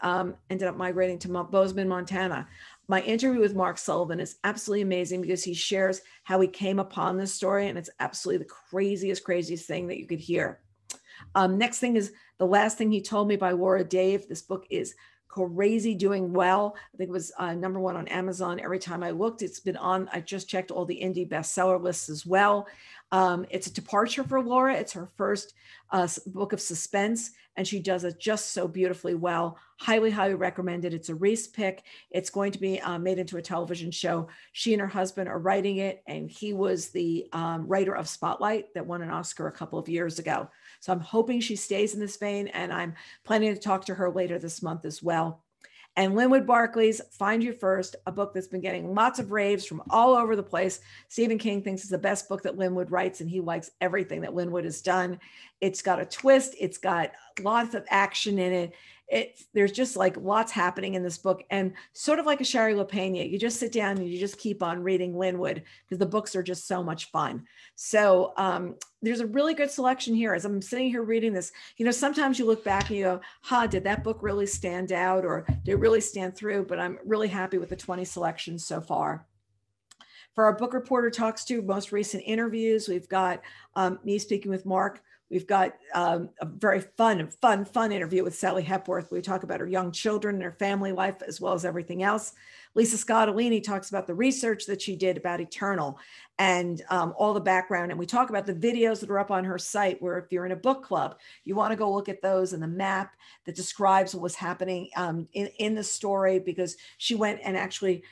ended up migrating to Bozeman, Montana. My interview with Mark Sullivan is absolutely amazing because he shares how he came upon this story, and it's absolutely the craziest thing that you could hear. Next thing is The Last Thing He Told Me by Laura Dave. This book is crazy doing well. I think it was #1 on Amazon every time I looked. It's been on, I just checked all the indie bestseller lists as well. It's a departure for Laura. It's her first book of suspense, and she does it just so beautifully well. Highly recommended. It's a Reese pick. It's going to be made into a television show. She and her husband are writing it, and he was the writer of Spotlight that won an Oscar a couple of years ago. So I'm hoping she stays in this vein, and I'm planning to talk to her later this month as well. And Linwood Barclay's Find You First, a book that's been getting lots of raves from all over the place. Stephen King thinks it's the best book that Linwood writes, and he likes everything that Linwood has done. It's got a twist. It's got lots of action in it. There's just like lots happening in this book, and sort of like a Shari LaPena, you just sit down and you just keep on reading Linwood because the books are just so much fun. So there's a really good selection here. As I'm sitting here reading this, sometimes you look back and you go, did that book really stand out, or did it really stand through? But I'm really happy with the 20 selections so far. For our Book Reporter Talks To most recent interviews, we've got me speaking with Mark. We've got a very fun interview with Sally Hepworth. We talk about her young children and her family life, as well as everything else. Lisa Scottolini talks about the research that she did about Eternal and all the background. And we talk about the videos that are up on her site, where if you're in a book club, you want to go look at those, and the map that describes what was happening in the story, because she went and actually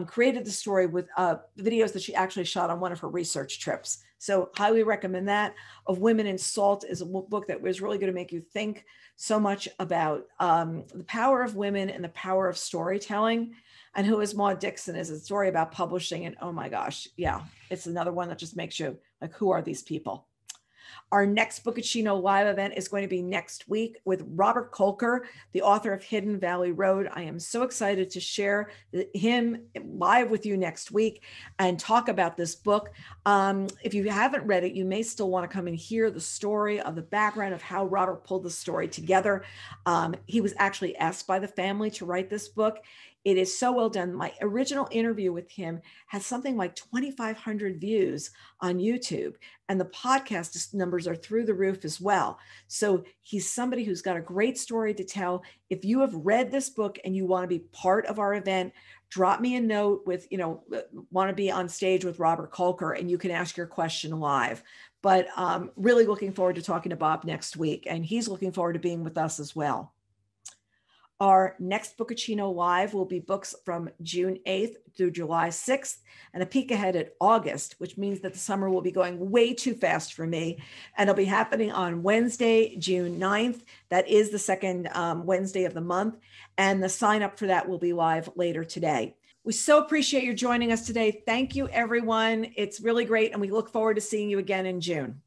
created the story with videos that she actually shot on one of her research trips. So highly recommend that. Of Women in Salt is a book that was really going to make you think so much about the power of women and the power of storytelling. And Who is Maud Dixon is a story about publishing. And oh my gosh, yeah, it's another one that just makes you like, who are these people? Our next Bookaccino live event is going to be next week with Robert Kolker, the author of Hidden Valley Road. I am so excited to share him live with you next week and talk about this book. If you haven't read it, you may still want to come and hear the story of the background of how Robert pulled the story together. He was actually asked by the family to write this book. It is so well done. My original interview with him has something like 2,500 views on YouTube, and the podcast numbers are through the roof as well. So he's somebody who's got a great story to tell. If you have read this book and you want to be part of our event, drop me a note with, want to be on stage with Robert Kolker, and you can ask your question live. But really looking forward to talking to Bob next week, and he's looking forward to being with us as well. Our next Bookaccino Live will be books from June 8th through July 6th, and a peek ahead at August, which means that the summer will be going way too fast for me. And it'll be happening on Wednesday, June 9th. That is the second Wednesday of the month. And the sign up for that will be live later today. We so appreciate you joining us today. Thank you, everyone. It's really great. And we look forward to seeing you again in June.